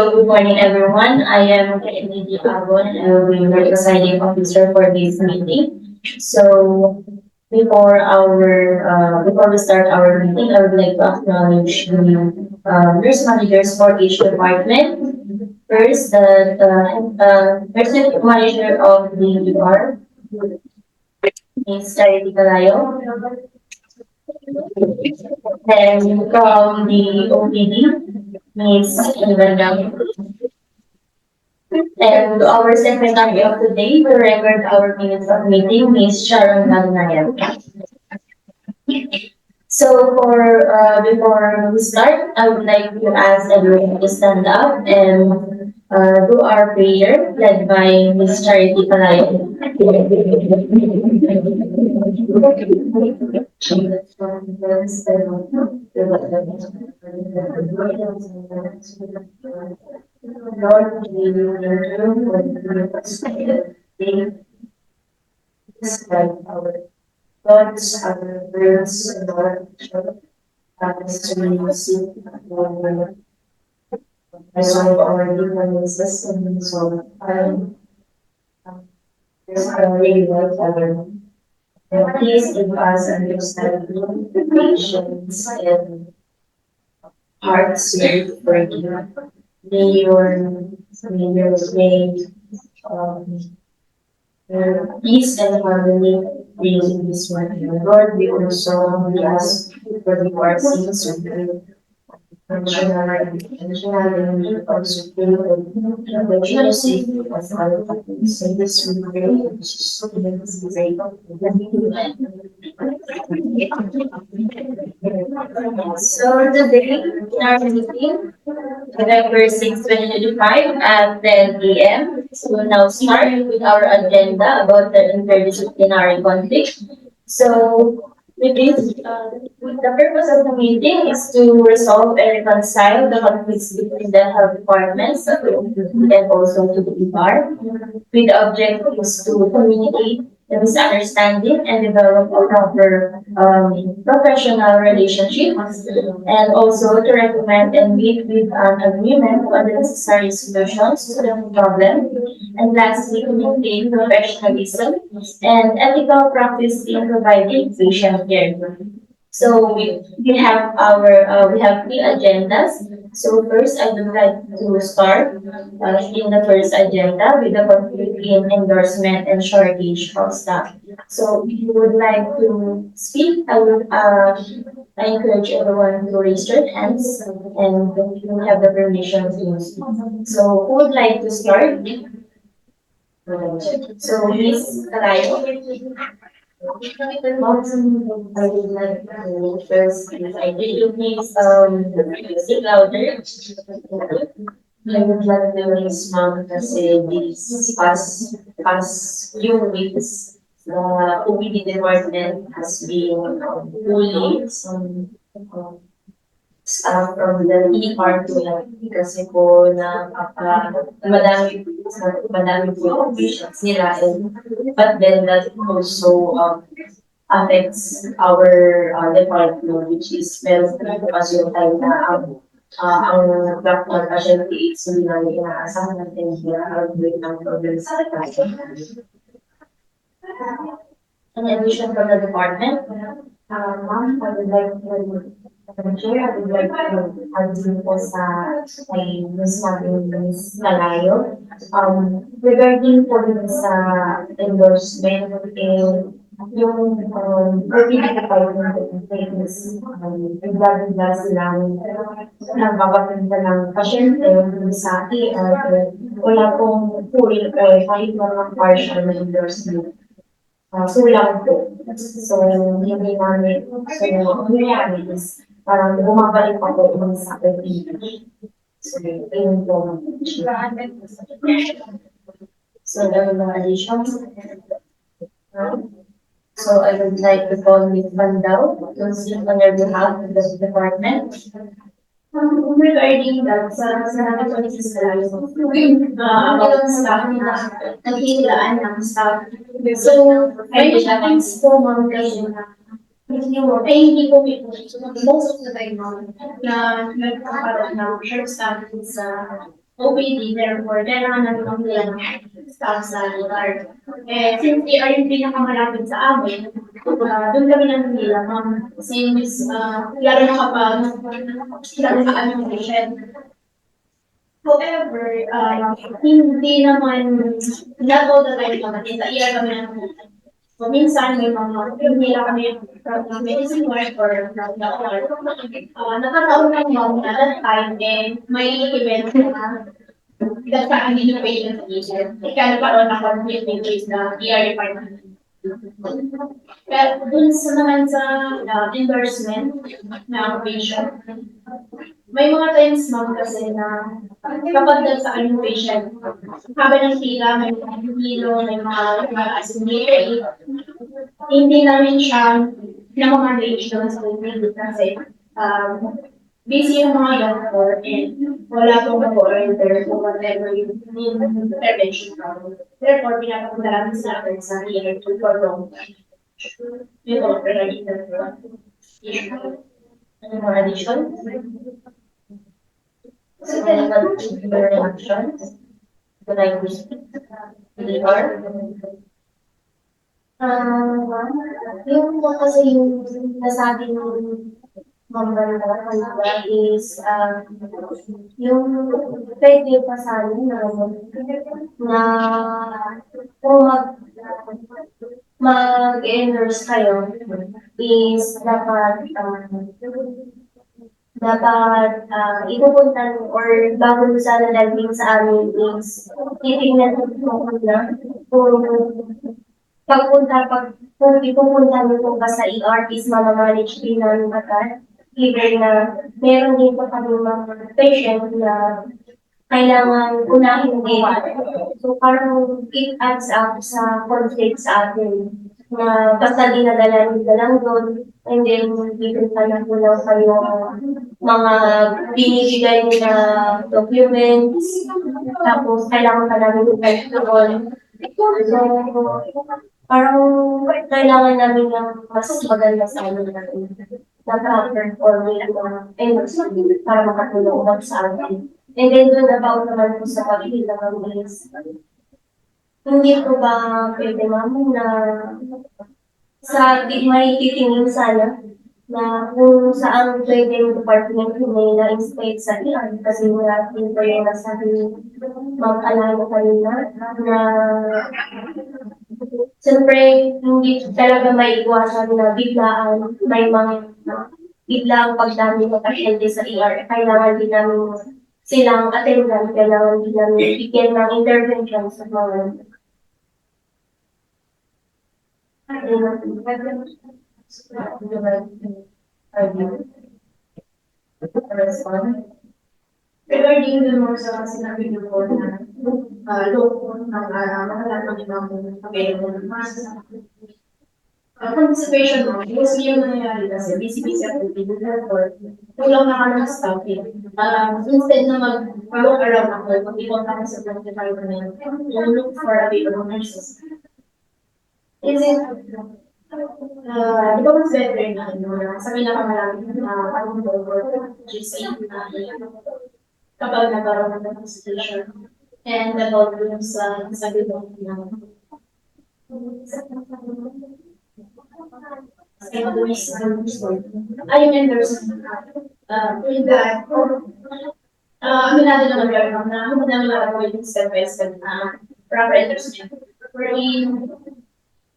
Good morning, everyone. I am Kennedy Agon, and I will be your presiding officer for this meeting. So, before we start our meeting, I would like to acknowledge the nurse managers for each department. First, the nursing manager of the ER, Ms. Charity Calayo. Then from the OPD, Ms. Ivanda. And our secretary of the day to record our minutes of meeting, Ms. Sharon Magnayan. So before we start, I would like to ask everyone to stand up and do our prayer led by Ms. Charity Palayo. Lord, we will despite our thoughts, our prayers, and our as we receive resolve our differences and resolve our discovery with other. And please give us understanding, patience, and hearts ready to forgive. May um, your peace and harmony be in this one. Lord, we also humbly ask for the our sins and intentionally also pray that you save us all of us. In this we pray in Jesus' name. So today in our meeting, November 6, 2025 at 10 a.m. So we'll now start with our agenda about the interdisciplinary conflict. So with this, the purpose of the meeting is to resolve and reconcile the conflicts between the health departments and also to the ER. With the objective is to communicate the misunderstanding and develop a proper professional relationship, and also to recommend and meet with an agreement on the necessary solutions to the problem. And lastly, to maintain professionalism and ethical practice in providing patient care. So we have three agendas. So first, I would like to start in the first agenda with the conflict in endorsement and shortage of staff. So if you would like to speak, I encourage everyone to raise your hands and you have the permission to speak. So who would like to start? So Miss Kalayo. I would like to first, I did you please speak louder. I would like to raise kasi this past few weeks, the OPD department has been fully some staff from the ER to kasi po madami po yung patients nila, and but then that also affects our department, which is meron kasi yung time na ang black on patient aids hindi namin inaasahan natin na-outbreak ng problem sa department. In addition from the department, ma'am, I would like to Chair, I would like to argue po sa kay Ms. natin, Ms. Nalayo. Regarding po dun sa endorsement, yung OPD department is bigla-bigla silang nagbabatinda ng pasyente sa at wala pong full kahit mga partial na endorsement. Sulang po. So, hindi namin, so, nangyayari is parang bumabalik pa po yung sa OPD. So, yun po. So, there are no additions. So, I would like to call Ms. Bandao to speak on their behalf of the department. Regarding that, sa namin po ni Sister Liza, about staff na naghihilaan ng staff. So, may things po mga kayo na hindi po most of the time na nagkakaroon ng short staff sa OPD, therefore, kailangan namin ang staff sa lugar. Since they are yung pinakamalapit sa amin, doon kami nanila, ma'am. Since, lalo na kapag, lalo na aming patient. However, hindi naman, not all the time naman, in the ER kami nanila. So, minsan may mga, nila kami from the medicine work or from the OR. Nakataon lang ma'am na that time, may event na dasaan din yung patient station. Kaya nagkaroon ako ng meeting with the ER department. Pero dun sa naman sa endorsement ng patient, may mga times ma'am kasi na kapag nasaan yung patient, habang ng tila, may mga hilo, may mga assimilate, hindi namin siya namamanage doon sa clinic kasi busy yung mga doctor and wala pong mag-order kung whatever yung intervention problem. Therefore, pinapapunta namin sa akin sa ER to for yung order na issue. Any more additions? So anyone with your reactions? Would like to speak? DR? Yung po kasi yung nasabi ng member na kanila is, yung pwede pa sa amin na kung mag-endorse kayo is dapat ipupunta or bago sa lalaging sa amin is titignan ko muna kung kung ipupunta niyo po ba sa ER is mamamanage din namin agad. Even na meron din po kami mga patient na kailangan unahin din. So parang it adds up sa conflict sa atin na basta dinadala nila lang doon and then bibigyan pa lang po lang kayo mga binibigay nila documents tapos kailangan pa namin i-type doon. So, parang kailangan namin ng mas maganda sa amin natin. Nag-perform yung mga endorsements para makatulong ulit sa atin. And then doon about naman po sa pagkikita ng is, hindi po ba pwede ma'am na may titingin sana na kung saan pwede yung department may na-inspect sa iyan kasi wala din po yung nasabi mag-alala kanina na siyempre hindi talaga may iwasan na biglaan may mga biglang pagdami ng pasyente sa ER. Kailangan din namin silang attendant, kailangan din namin bigyan ng intervention sa mga Regarding the more sa sinabi niyo po na loko ng mga lahat ng ibang available na mas participation mo, mostly yung nangyayari kasi busy-busy ako with therefore kulang na ka ng staffing. Instead na mag-look around ako, mag-ibang ako sa department, you look for available nurses. Is it, di ba mas better na sa pinakamalaki na or GC na kapag nagkaroon ng participation and about dun sa sabi mo na ayun endorsement. With that, aminado naman kayo na hindi namin nakagawin yung step by step na proper endorsement. Wherein,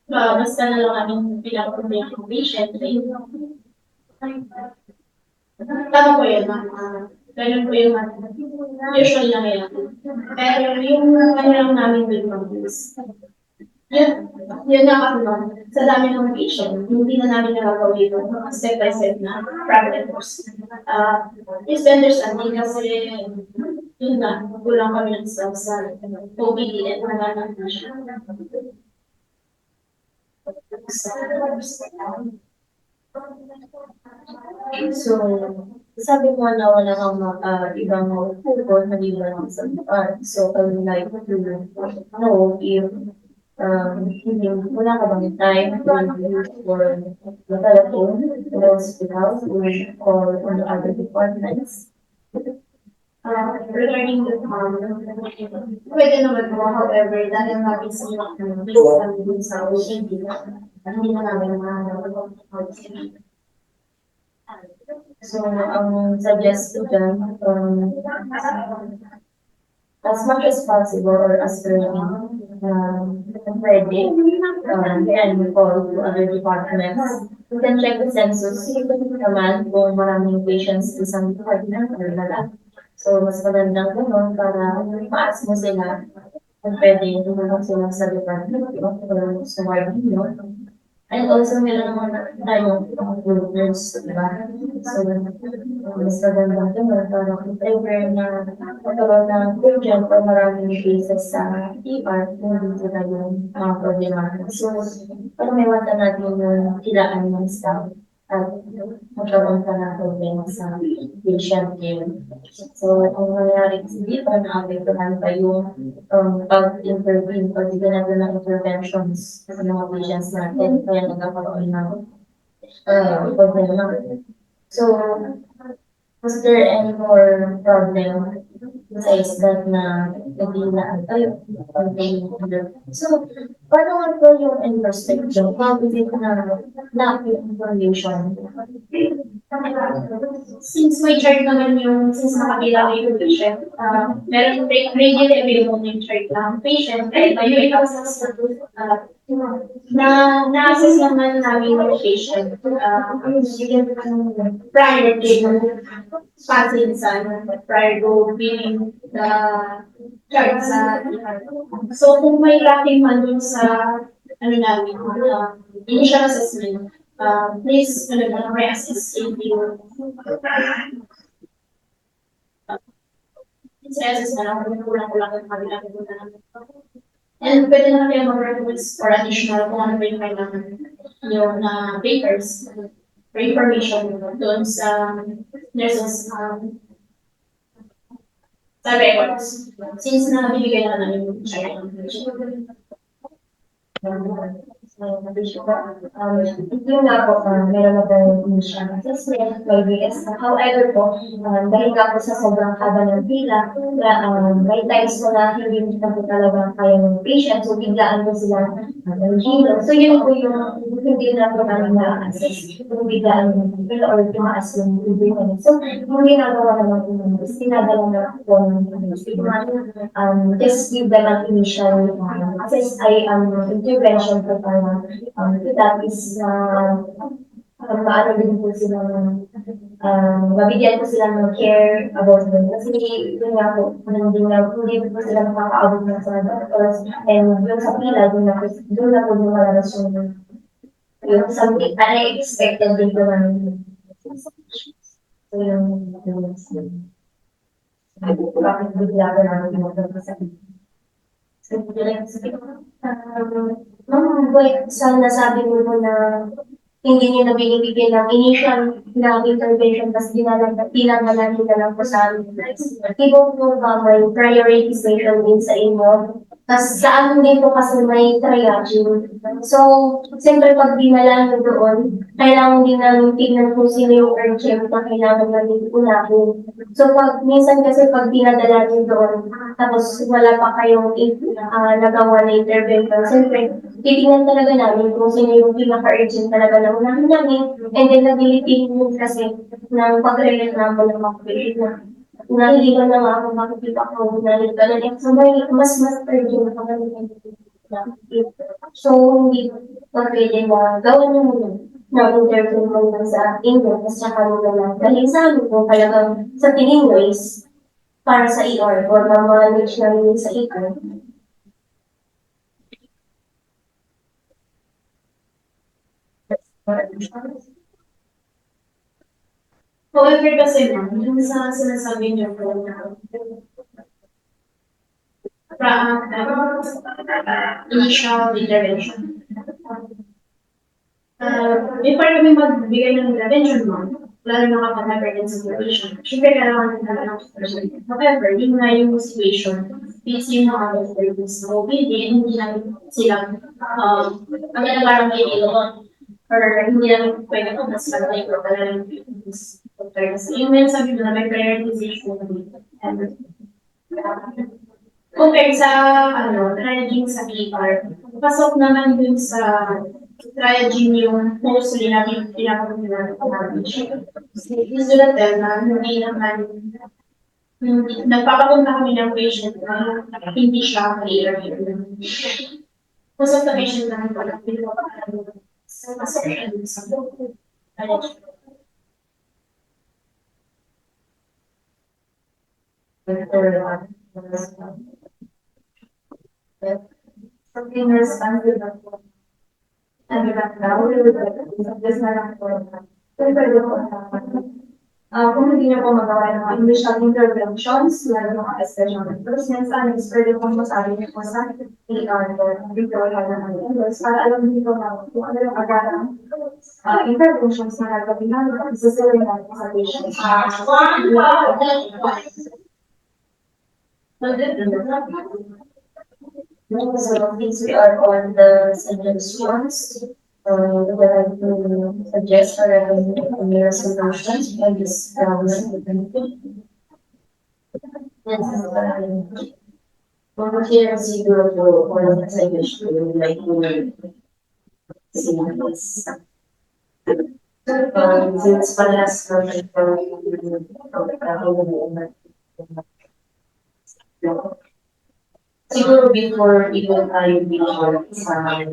basta na lang aming pinapunta yung patient. Tama po yun, ganun po yung usual na ngayon. Pero yung ano lang namin with is, yun nga kasi sa dami ng patient, hindi na namin nakagawin yung mga step by step na private endorsement. Is understanding kasi yun na, kulang kami ng staff sa OPD at naganak na siya. So, sabi mo na wala kang ibang maupugon na di ba lang sa lugar. So, I would like to know if hindi, wala ka bang time to use for the telephone in the hospital or on the other departments? Regarding the pwede naman po, however, dahil natin sila based kami dun sa OCD, hindi na namin So, ang suggest ko dyan, as much as possible or as early, pwede, and call to other departments. You can check the census naman kung maraming patients sa isang department or wala. So, mas magandang gano'n para maas mo sila kung pwede tumulong sila sa department or sa ward nyo. And also, meron naman tayong group nurse, di ba? So, mas magandang gano'n para kung ever na magkaroon ng urgent o maraming cases sa ER, hindi sila yung mga problema. So, para may wata natin yung kilaan ng staff at magkaroon pa ng problema sa patient care. So, ang nangyari kasi dito, naapektuhan pa yung pag-intervene, pag-bigyan natin ng interventions sa mga patients natin, kaya nagkakaroon ng problema. So, was there any more problem besides that na nagbilaan tayo? So, paano nga po yung introspection? How is it na lack of information? Since may chart naman yung, since nakapila yung patient, meron readily available yung chart ng patient, kaya tayo may access na-assess naman namin yung patient prior to yung passing sa prior to being the chart sa so kung may lacking man dun sa ano namin, initial assessment, please re-assess if you assess na lang kung kulang-kulang yung kabilang and pwede na kayo mag-request for additional kung ano ba yung kailangan yung papers or information doon sa nurses sa records. Since nabibigay na namin yung child information. Yun nga po, meron na tayong initial assessment, may BS na. However po, dahil nga po sa sobrang haba ng pila, may times po na hindi na po talaga kaya ng patient, so biglaan po sila ng hilo. So yun po yung hindi na po namin na-assess, kung biglaan ng pila or tumaas yung ibig. So yung ginagawa naman po ng sinadala na po ng just give them an initial intervention po para that is maano din po sila mabigyan po sila ng care about them. Kasi yun nga po, hindi po sila makakaabot ng sa doctors and yung sa pila, doon na po lumalabas yung something unexpected din po namin. So yung bakit bigla ko namin yung sa Wait, sa nasabi mo po na hindi niyo na binibigyan ng initial na intervention tapos dinadala nila lang po sa amin. Ibo po ba may prioritization din sa inyo? Tapos sa amin din po kasi may triaging. So, siyempre pag dinala nyo doon, kailangan din namin tignan kung sino yung urgent na kailangan namin unahin. So, minsan kasi pag dinadala nyo doon, tapos wala pa kayong nagawa na intervention, siyempre, titingnan talaga namin kung sino yung pinaka-urgent talaga na unahin namin. And then, nabilitin mo kasi ng pag-reklamo ng mga patient na nahiligan na nga ako makikita ko na nagdala. So, mas urgent pa kami. So, hindi pa pwede na gawin mo muna ng interview mo sa inyo at saka mo na dahil sa amin kung talagang sa tingin mo is para sa ER or ma-manage namin sa ER. However kasi ma'am, yung sa sinasabi niyo po na initial intervention. Before kami magbigay ng intervention ma'am, lalo na kapag emergency situation, syempre kailangan natin ng person. However, yun nga yung situation, it's yung mga authorities na OPD, hindi lang sila, ang parang may ilon, or hindi lang pwede kung mas pala yung talagang doctor. Yung may sabi mo na may prioritization Compared sa, triaging sa ER, pasok naman dun sa triaging yung mostly namin pinapagawin ng coverage. Gusto natin na hindi naman, nagpapapunta kami ng patient na hindi siya clear. Most of the patient naman pala, pinapagawin sa pasok siya dun sa triaging. Something responsible ako. Ano lang daw, just na lang po. Kung pwede po kung hindi niyo po magawa ng mga initial interventions, lalo mga special improvements, pwede po masabi niyo po sa ER or before ng members para alam niyo po na kung ano yung agarang interventions na gagawin namin at isasawin natin sa patients. So since we are on the suggestions, we would like to suggest or recommend any resolutions for this problem. Yes, volunteer siguro po or the suggestion like to see this. Since parehas kami siguro before even tayo before sa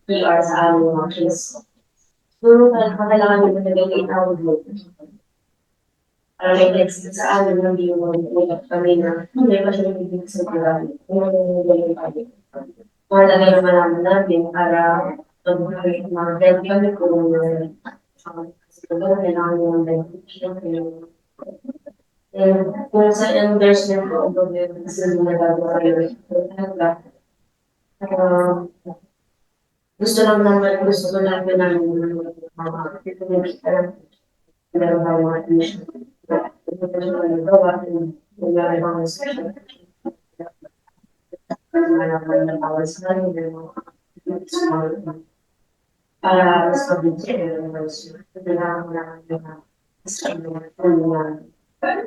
ER sa aming mga case. Siguro kailangan mo na gawin our group. Para next sa amin ng yung kami na hindi pa siya nagiging sa program. Mga lagay naman namin natin para mag-help kami kung siguro kailangan yung benefit. And kung sa endorsement ko, kasi nagagawa kayo, gusto lang naman, gusto ko lang namin meron ba mga admission. Ito ko siya nagawa, nangyari mga session. Malaman ng hours na rin, para mas mabigyan ng mga kailangan mo lang na I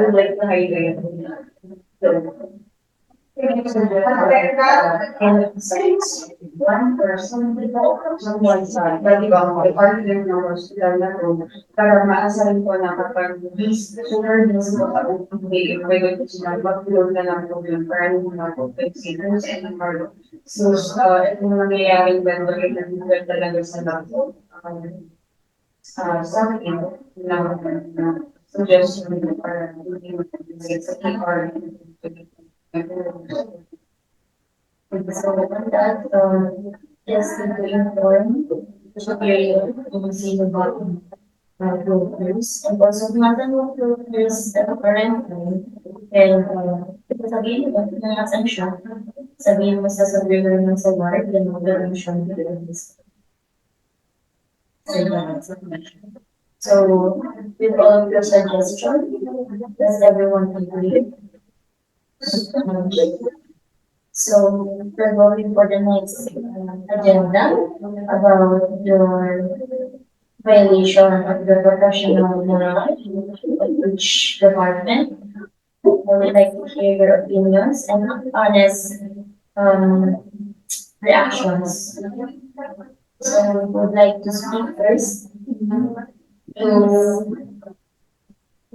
would like to highlight one person on one side, but the partner ng hospital na po, para maasahan po na kapag super needs po ako, hindi pwede ko sila mag-load na lang po yun para hindi na po flexible sa MR. So, itong nangyayaring ganda rin na talaga sa labo. Sa akin, na suggestion para hindi sa ER. So on that, just to inform the superior to see about programs and also natin yung programs that are currently and sabihin mo na nasan siya, sabihin mo sa superior ng sa ward, then magkaroon siya ng programs. So, with all of your suggestions, does everyone agree? So, we're going for the next agenda about your violation of the professional morale of each department. I would like to hear your opinions and honest reactions. So, we would like to speak first.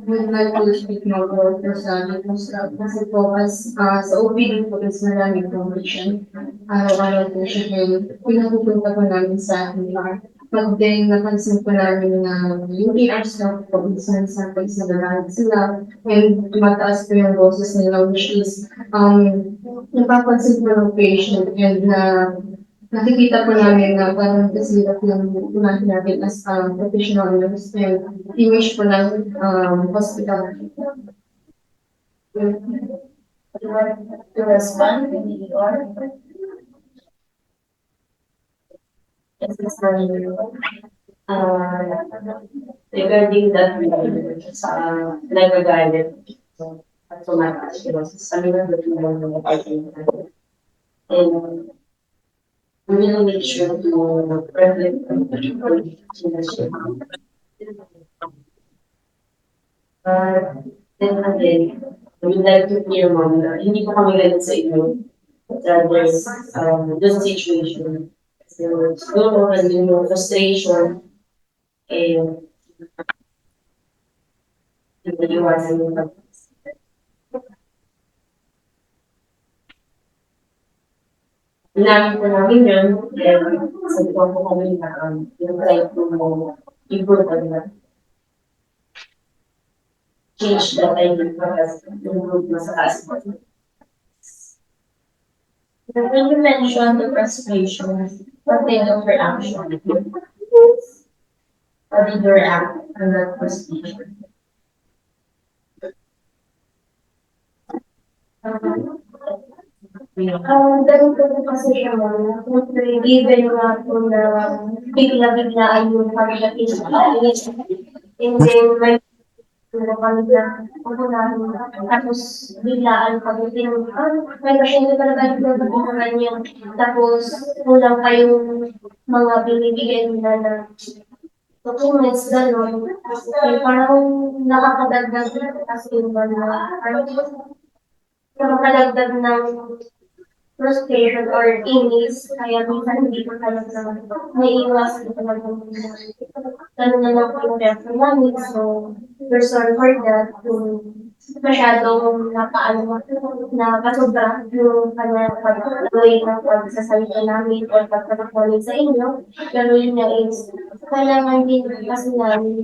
Would like to speak more about personality kasi po sa OPD po is maraming promotion. Araw-araw po siya ngayon. Pinapupunta po namin sa ER. Pag din napansin po namin na yung ER staff po, minsan sa pag-isagalaan sila and tumataas po yung boses nila which is napapansin po ng patient and nakikita po namin na parang kasirap yung unahin natin as professional nurse and image po ng hospital. To respond to the ER. Yes, regarding that, nag-guided. So, mataas yun. Sa nila, And we will make sure to prevent then again, I would like to hear mom na hindi ko kami galit sa inyo. But there's the situation. So, siguro kasi yung frustration and naiiwasan yung Inamin ko namin yun, and sabi ko po kami na yung try to mo improve on that. Change that I did for us, improve na sa aspect. When you mentioned the frustration, what kind of reaction? How did you react on that frustration? Ganito po kasi siya ma'am, even nga po na bigla-biglaan yung pagdating sa akin. And then, may kami na unahin tapos biglaan pagdating, may pasyente talaga nagbabaguhan niya. Tapos, kulang pa yung mga binibigay nila na documents, gano'n. Parang nakakadagdag kasi yung nakakadagdag ng frustration or inis, kaya minsan hindi ko talaga naiiwas ko talaga ganun na lang po yung reaction namin. So, we're sorry for that. Kung masyadong na kasobra yung kanya pag-away ng pagsasalita namin or pagkatak namin sa inyo. Pero yun nga is, kailangan din kasi namin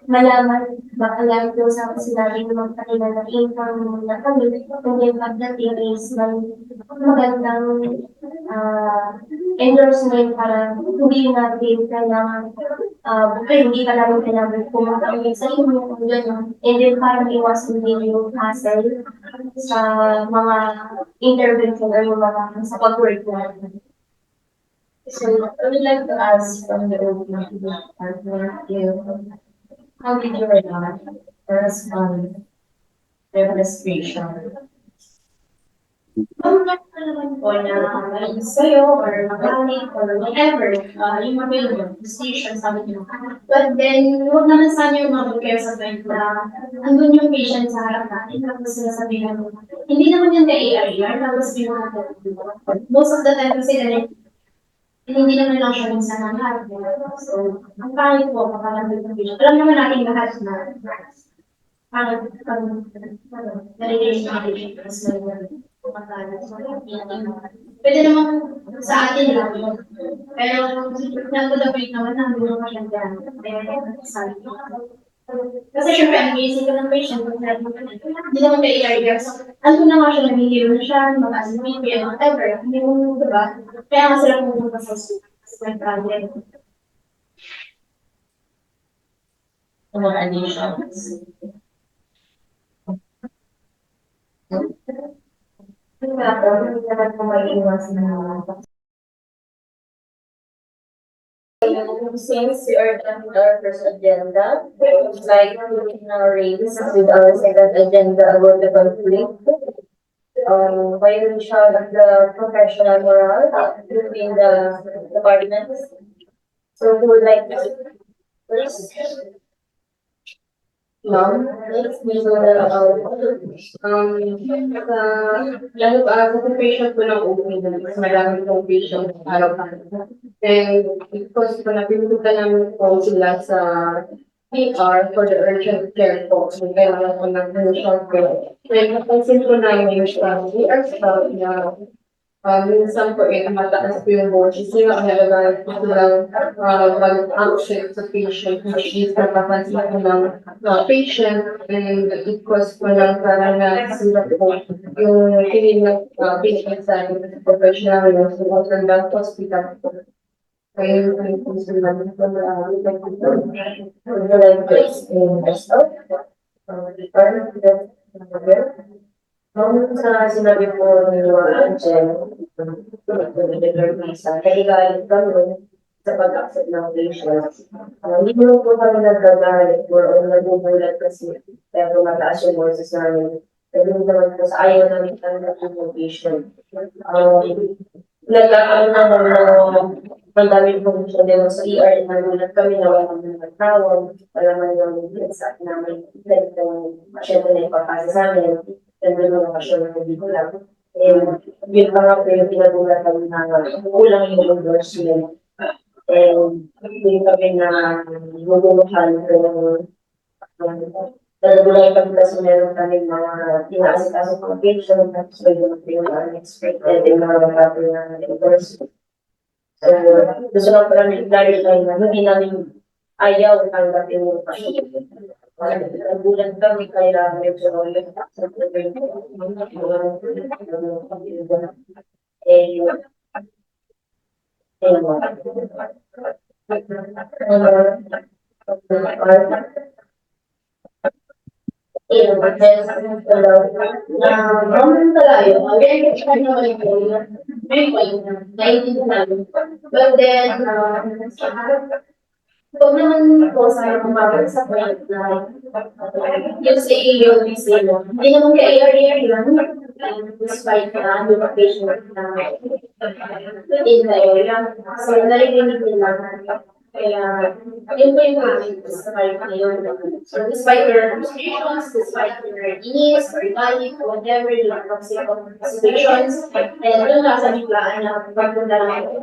malaman baka lang yung sa sinabi ng kanina na income na kami. And then pagdating is magandang endorsement para hindi natin kailangan hindi ka namin kailangan pumunta ulit sa inyo, gano'n. And then parang iwasan din yung hassle sa mga intervention or yung mga sa pag-work natin. So, I would like to ask from the opening partner, how did you react or respond to their frustration? Kung naman po na malis sa'yo or magalit or whatever, yung available decision sa akin. But then, huwag naman sana yung mag-care sa point na andun yung patient sa harap natin. Tapos sinasabihan mo, hindi naman yung ka-ARER, tapos most of the time kasi hindi naman lang siya minsan ang lahat. So, ang pangit po, kapag andun yung patient. Alam naman natin lahat na parang narinig yung patient kasi pwede naman sa atin lang. Pero nag-collaborate naman na hindi naman yan dyan. Kasi syempre, ang basic ko ng patient, hindi naman ka i-area. So, ano na nga siya, nag-hero na siya, mag-assimate, whatever. Hindi mo, diba? Kaya nga sila pumunta sa school. Kasi may problem. Mga additions? Nga po, hindi naman po maiiwas na Since we are done with our first agenda, we would like to now raise with our second agenda about the conflict. Violation of the professional morale between the departments. So who would like to first? No, let's be Lalo pa, sa patient ko ng OP, mas marami kong patient araw-araw. And because po napinutukan namin po sila sa PR for the urgent care po, so kailangan ko ng short care. And napansin ko namin we are staff na minsan po mataas po yung boses nila, kaya po silang mag-action sa patient, which is napapansin ko ng patient, and it cause po lang parang na sila po yung tinig ng patient sa professional yung sa hospital po. Kaya yung po sila would you like to explain yourself? Sa sinabi po ni Angel, kailangan kami sa pag-accept ng patients. Hindi mo po kami nagagalit or nagugulat kasi pero mataas yung boses namin. Ganun naman po sa ayaw namin tanggapin yung patient. Nagkakaroon naman ng madami pong problema sa ER, nagulat kami na wala kami nagtawag, wala man yung sa namin, ganitong pasyente na ipapasa sa amin, ganda ng pasyente na dito lang. And yun pa nga po yung pinagulat kami na kulang yung endorsement. And hindi kami na maguluhan kung nagulay kami kasi meron kami mga inaasikaso ng patient, tapos may yung unexpected yung mga bagay na endorsement. So, gusto lang pala i-clarify na hindi namin ayaw tanggapin yung pasyente. Nagulat kami kaya medyo yung Naman talaga yun. Very excited naman ito. Very fine. Naiintindihan namin. But then, pag naman po sa mga sa point na yung sa iyo, hindi naman kaya area yun. Despite na yung patient na within the area. So, narinig nila. Kaya, yun po yung aming despite ngayon. So, despite their frustrations, despite their needs, or value, whatever yung toxic situations, and yung nasa biglaan na pagpunta lang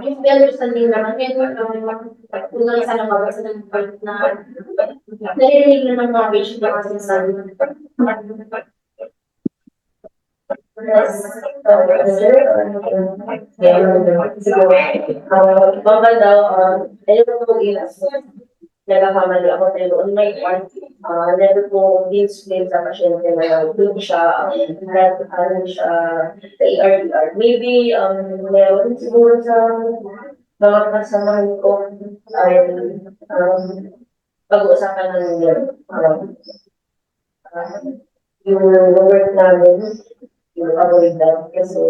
if they understanding naman, yun, kung nga sana mabasa ng part na naririnig naman mga patient na kasi sa baka daw, ayun po mag-ilas. Nagkakamali ako pero on my part, never po din-explain sa pasyente na hindi siya, sa ERDR. Maybe, meron siguro sa mga kasamahan ko ay pag-uusapan na nila yung work namin, yung avoid that kasi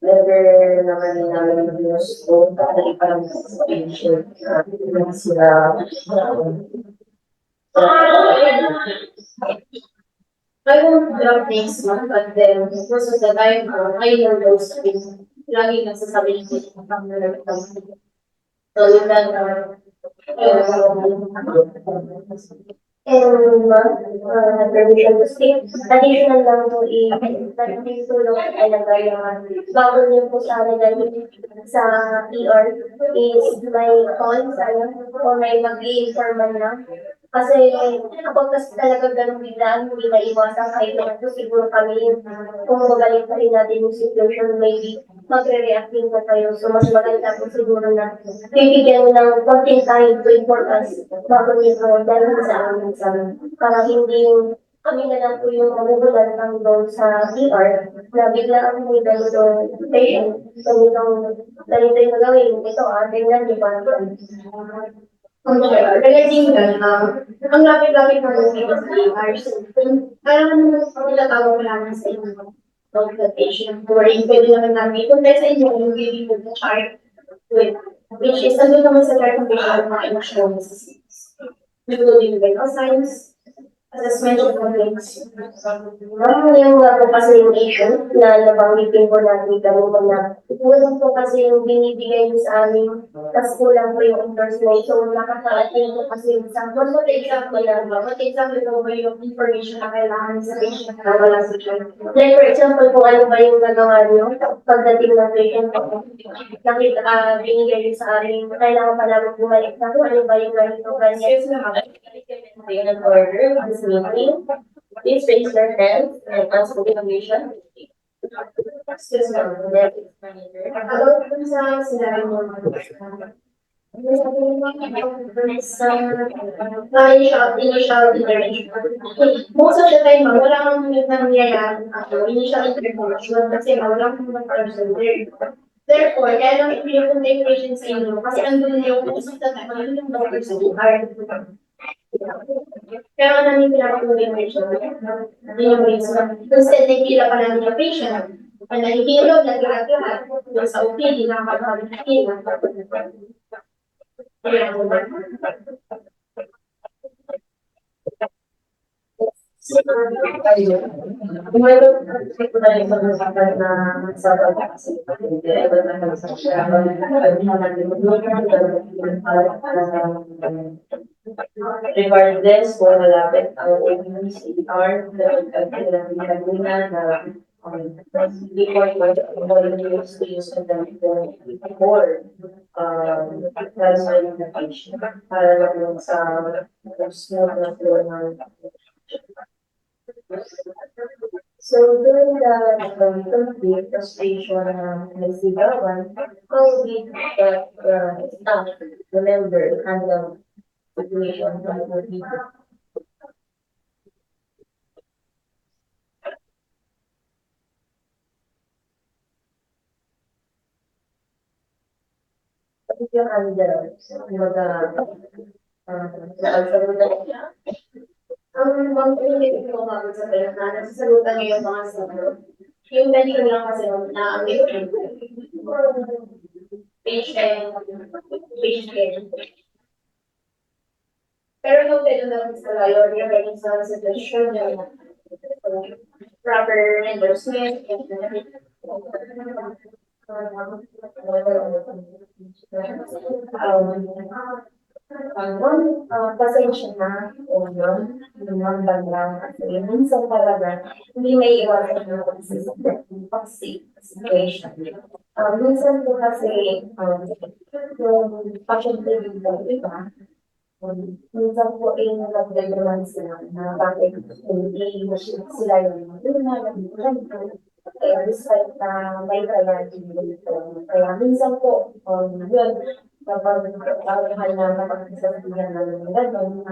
never naman namin ginusto dahil parang sa patient sila I won't drop next month, but then most of the time, I know those things. Lagi nagsasabi ng patient ng mga so, yun lang, And permission to speak. Additional lang po naging tulong talaga yung bago niyo po sa nagaling sa ER is may call o may mag-i-informan na. Kasi kapag kasi talaga ganun biglaan, hindi na iwasan kahit naman po siguro kami kung magaling pa rin natin yung situation, maybe magre-react din pa tayo. So mas maganda po siguro na bibigyan ng konting time to inform us bago nito dahil sa amin para hindi kami na lang po yung magugulan ng doon sa ER na bigla ang may ganito patient. So ganito yung gagawin. Ito, tingnan niyo pa. regarding that, ang lapit-lapit na mga dito sa ERs, parang nilatawag ko namin sa inyo of the patient wherein pwede naman namin i-compare sa inyo yung giving with the chart with which is ano naman sa chart ng patient ng mga emotions, including vital signs, assessment of complaints. Yung nga po kasi yung issue na nabanggitin po natin kanina na kulang po kasi yung binibigay niyo sa amin tapos kulang po yung endorsement. So nakaka-attain po kasi yung sa What example lang ba? What example lang ba yung information na kailangan sa patient na wala sa chart? like for example kung ano ba yung nagawa niyo pagdating ng patient po. Nakita binigay niyo sa amin, kailangan pa namin bumalik na kung ano ba yung ganito ganyan. Yes, ma'am. in order of this meeting. Please raise your hands and ask for information. Excuse me. About dun sa sinabi mo, initial intervention. Most of the time, wala kang nangyayari initial intervention kasi wala kang person there. Therefore, kaya lang ipinipun na yung patient sa inyo kasi andun yung most of the time, andun yung doctor sa ER. Kaya namin pinapakuluan yung patient. Yung reason. Instead, nagpila pa namin yung patient. Pag nahihilog, naglahat-lahat. Yung sa OPD, nakakapagpapakila. Well, ito na yung pag-usapan na sa pag-aasip. Regardless kung malapit ang CR, Laguna na before years to use of them before that's why yung patient para lang sa smooth na flow ng. So during the complete frustration ng sigawan, how did that staff, the member, handle situation from the people? What did you handle? Nagsasalutan niya? Ang mga pinili ko mga sa pera na nasasalutan niyo yung mga sagot. Yung dali ko lang kasi na patient, patient. Pero no, pwede na sa lalo, yung ready sa situation, yung proper endorsement, Pasensya na, o yun, yung banglang, kasi minsan talaga, hindi may iwasan yung toxic situation. Minsan po kasi, yung pasyente dito, iba, minsan po nagdadalaman sila na bakit hindi sila yung despite na may priority dito. Kaya minsan po, yun, kapag mahal na napag-isasabihan namin ng gano'n,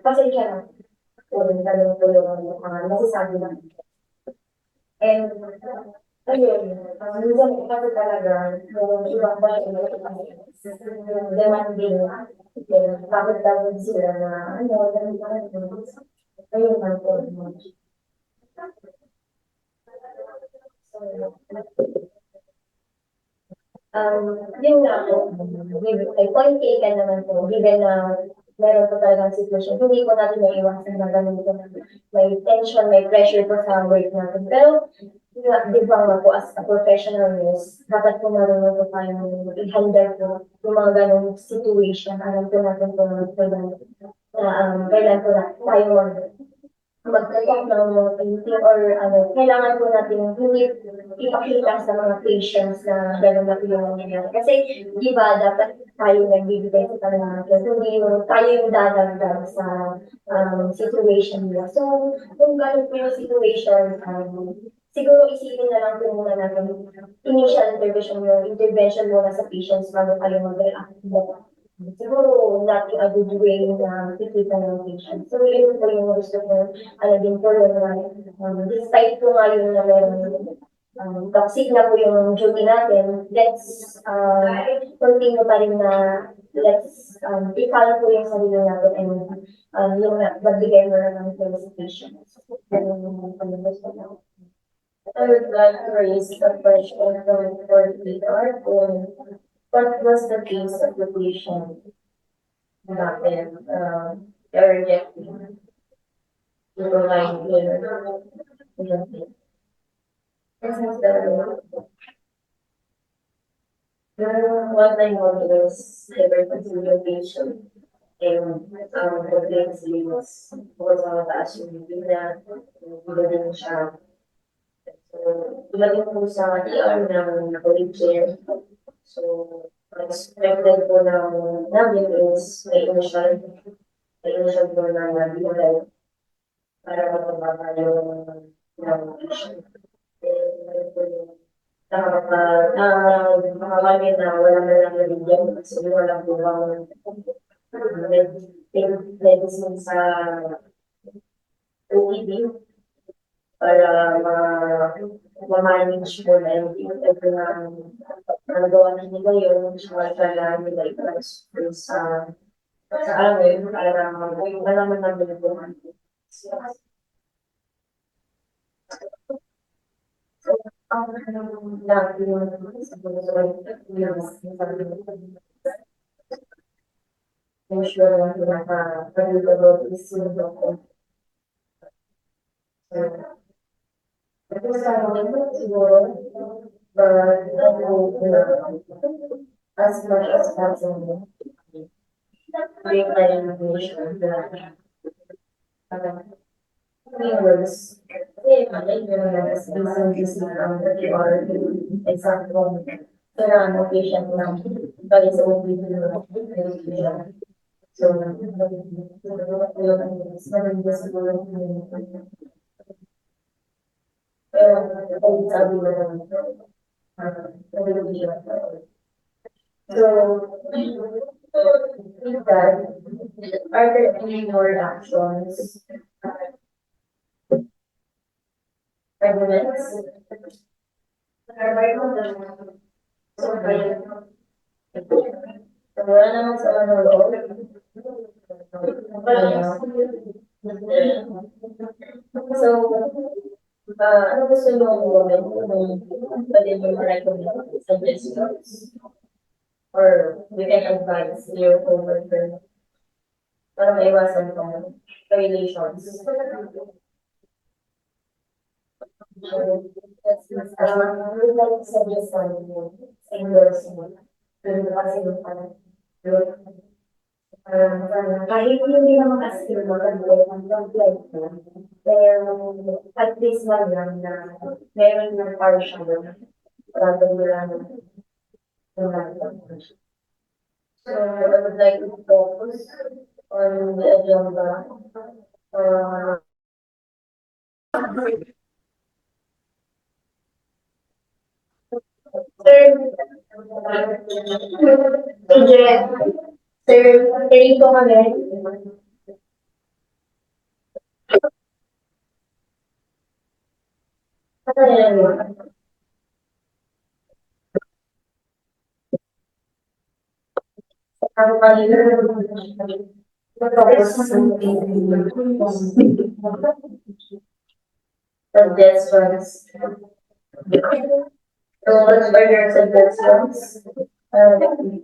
pasensya na po rin tulong yung mga nasasabi lang. And, ayun, minsan po kasi talaga, yung ibang ba, yung demanding, bakit dapat sila na, ayun lang po. Yun nga po, ay point taken naman po, given na meron po talagang sitwasyon, hindi po natin maiiwasan na ganun po, may tension, may pressure po sa work natin. Pero, di ba nga po, as a professional nurse, dapat po marunong po tayong i-handle po yung mga ganung situation. Alam po natin po na kailan po na tayo magkatok ng mga painting or kailangan po natin hindi ipakita sa mga patients na gano'n na po yung nangyayari. Kasi, di ba, dapat tayo nagbibigay sa kanila. Kasi hindi yung tayo yung dadagdag sa situation nila. So, kung gano'n po yung situation, siguro isipin na lang po muna natin initial intervention muna sa patients bago tayo mag-react. Siguro not in a good way na kikita ng patient. So, yun po yung gusto ko, din po yun na, despite po nga yun na meron toxic na po yung duty natin, let's continue pa rin na let's i-follow po yung sarili natin and yung magbigay mo na ng care sa patients. Ganun yung gusto ko. I would like to raise a question for Peter on what was the case of the patient natin rejecting to provide care. This is what I know is emergency patient and the place was mataas yung bibigyan, hindi siya. So, ilagay po sa ER ng COVID care. So, expected po namin is may initial po na nabigay para mapababa yung patient. Nakakami na wala na lang nabigyan kasi wala po bang medicine sa OED para ma-manage mo na yung ito na nagawa na nila yun, kaya nila i-transfer sa amin para malaman namin ito. Ang lagi yung sure na pinaka-pagdodod is yung doktor. Ito sa amin, siguro, as much as possible, bring renovation viewers. Kasi malay nyo na as busy ang or example, kailangan mo patient ng bali sa video na so, pero sabi mo naman, so, with that, are there any more actions? Arguments? So, wala naman sa ano loob. So, ano gusto nyo gawin kung pwede nyo ma-recommend suggestions? Or we can advise your coworker para maiwasan itong violations. We'd like to suggest sa endorsement. Kasi kahit hindi naman kasi maganda ang complaint mo, pero at least man lang na meron ng partial rather than so I would like to focus on the agenda. Sir, hearing ko kami. Suggestions. So, what's are your suggestions?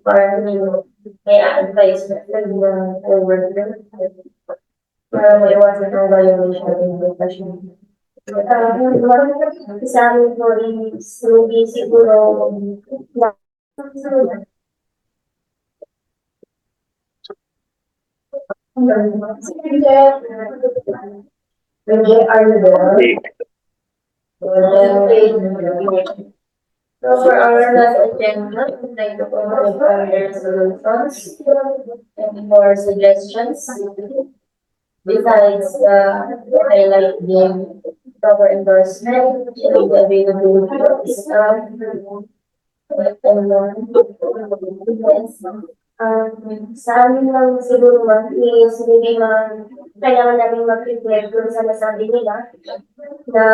Para may advice na sa mga coworker para maiwasan ang violation of invitation. Sa amin po is hindi siguro Hindi, are you there? So for our last agenda, we'd like to promote our resolutions and more suggestions. Besides highlight the proper endorsement, and the availability of staff, and sa amin lang siguro is hindi kailangan namin mag-prepare dun sa nasabi nila na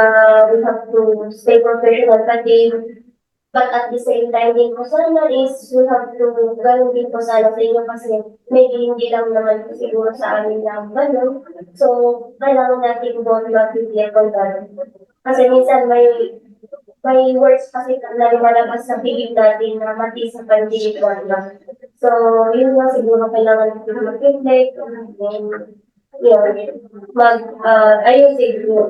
we have to stay professional but at the same time din po sana is we have to ganun din po sana sa inyo kasi maybe hindi lang naman po siguro sa amin lang ganun. So, kailangan natin both mag-prepare kung ganun. Kasi minsan may words kasi na lumalabas sa bibig natin na mati sa pandilip lang. So, yun lang siguro kailangan natin mag-reflect and ayusin yung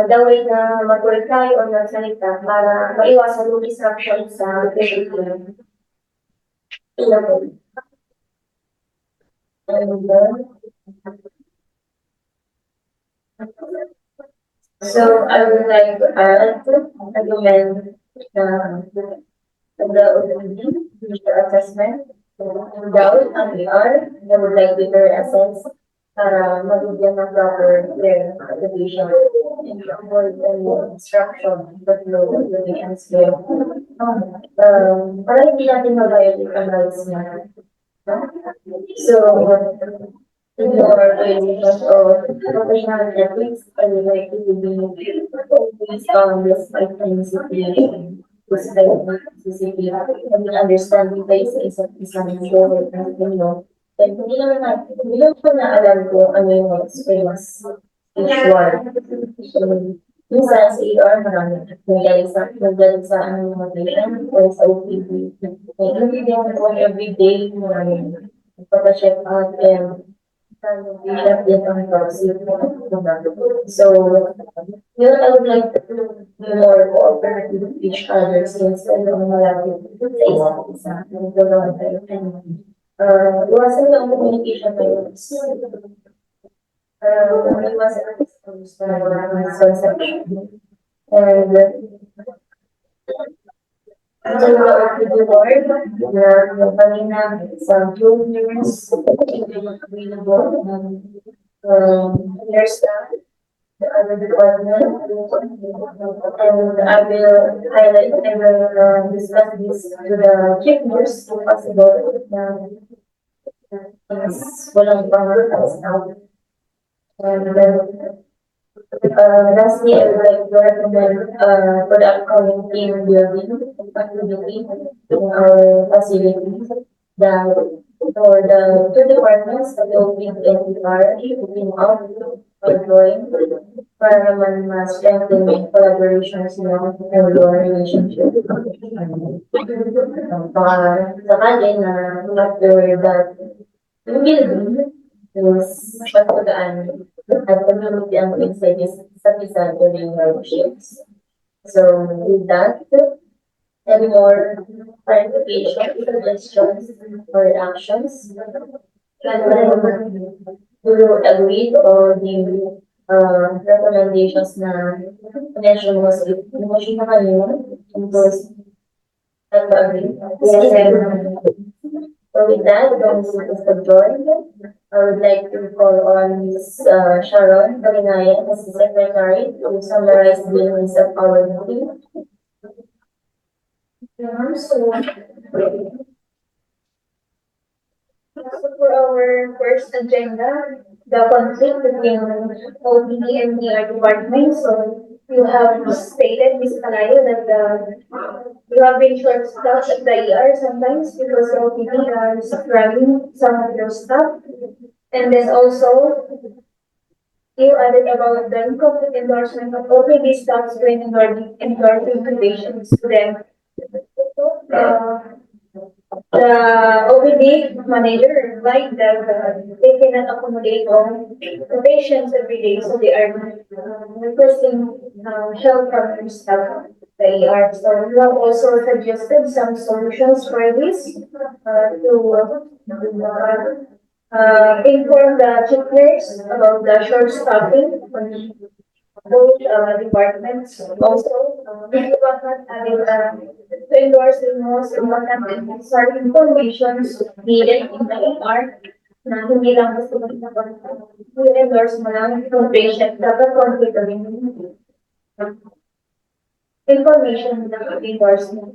the way na mag-work tayo o nagsalita para maiwasan yung disruption sa patient care. so I would like to add recommend the OPD, the assessment, doubt, and ER, I would like to assess para mabigyan ng proper care of the patient and avoid any obstruction but no living and scale. Para hindi natin ma-violate ang rights niya. So, in your violations of professional ethics, I would like to be always despite any situation. Despite CCTV, and understanding by sa isang show and then hindi naman naalam ko ano yung experience each one. Minsan sa ER marami nagaling sa ano mga patient or sa OPD. Hindi din ako every day marami. Pagpa-check out and So, I would like to do more cooperate with each other since I don't know how to say something. Iwasan lang ang communication tayo. Iwasan ang misconception. And so, we do Lord, yung kanina, sa juniors, available, there's the other department, and I will highlight, I will discuss this to the chief nurse, if possible, is walang pangalakas now. And then, lastly, I would like to recommend, for the upcoming team building activity in our facility, that for the two departments, the OPD and PR, looking out for drawing, para naman ma-strengthen yung collaborations ng and your relationship. Sakali na after that, yung building is pagpagaan at community ang inside is sa isa during our shifts. So with that, any more clarification, suggestions, or actions? Do you agree to all the recommendations na mention mo sa motion na kanina? Because agree. Yes. So with that, Mr. George, I would like to call on Ms. Sharon Kalinayan as the secretary to summarize the news of our meeting. So for our first agenda, the conflict between OPD and DR department. So you have stated, Ms. Palayo, that you have been short staffed at the ER sometimes because the OPD are struggling some of their staff. And then also, you added about the incomplete endorsement of OPD staffs when endorsing patients to them. The OPD manager replied that they cannot accommodate all the patients every day, so they are requesting help from their staff, the ER. So we have also suggested some solutions for this to inform the chief nurse about the short staffing on both departments. Also, this department added to endorse the most important and necessary information needed in the ER na hindi lang gusto ko i-endorse mo lang yung patient, dapat complete rin information na i-endorse mo.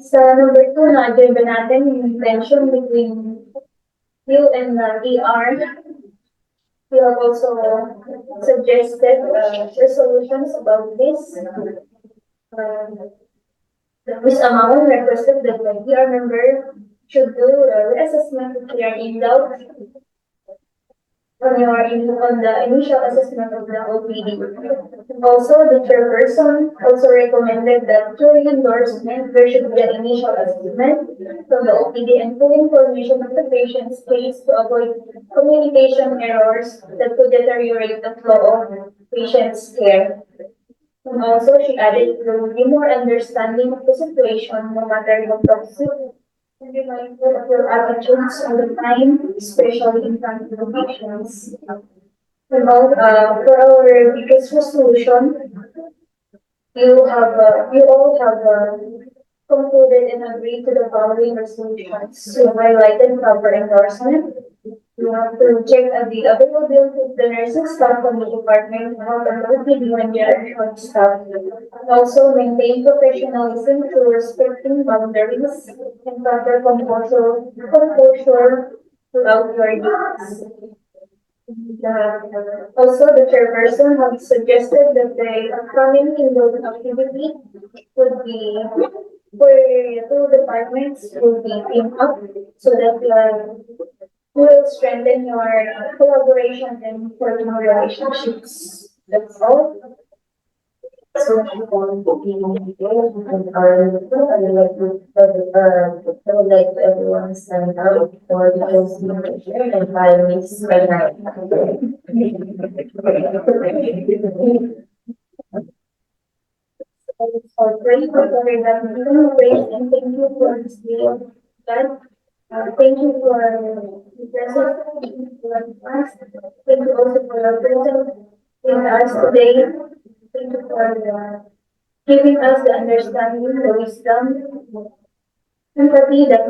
Sa number 2 na agenda natin, yung tension between you and the ER. We have also suggested resolutions about this. Ms. Amon requested that the ER member should do a reassessment if they are in doubt on the initial assessment of the OPD. Also, the chairperson also recommended that during endorsement, there should be an initial assessment from the OPD and full information of the patient's case to avoid communication errors that could deteriorate the flow of patient's care. And also, she added to be more understanding of the situation, no matter how toxic, and be mindful of your attitudes all the time, especially in front of the patients. And for our biggest resolution, you all have concluded and agreed to the following resolutions. You highlighted proper endorsement. You have to check the availability of the nursing staff on the department, how the OPD when they are short staff. Also, maintain professionalism through respecting boundaries and proper composure throughout your duties. Also, the chairperson has suggested that the upcoming enrollment activity would be for the two departments will be teamed up so that will strengthen your collaboration and personal relationships. That's all. So, on booking and I would like to everyone stand out for the closing picture and by Miss Bernard. So pray for that you praise and thank you for this day of God. Thank you for the present, thank you for us, thank you also for your presence in us today. Thank you for giving us the understanding, the wisdom, empathy that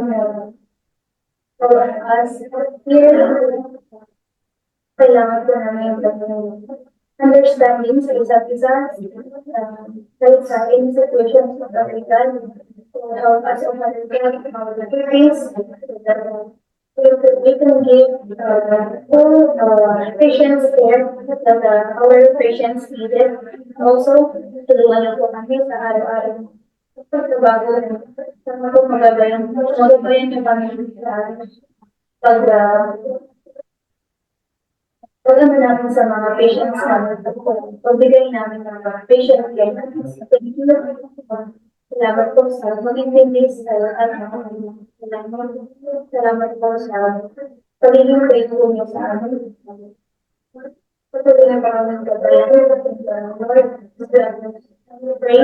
for us here. Kailangan po namin ng understanding sa isa't isa, kahit sa any situations na kailangan to help us overcome our difficulties, so that we can give full patience care that our patients needed. Also, tulungan niyo po kami sa araw-araw pagbabago sa mga magabayan niyo kami pag alam namin sa mga patients namin, pagbigay namin ng mga patient care. Thank you. Salamat po sa mag-intindi sa salamat po sa pagiging grateful niyo sa amin. Patuloy na kami gabayan. Lord, pray.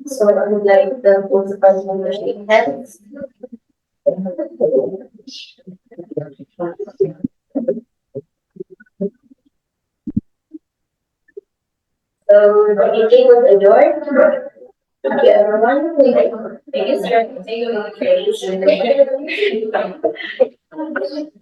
So, I would like the principal to shake hands. So, the meeting was adjourned. Thank you, everyone. Thank you, sir. Thank you.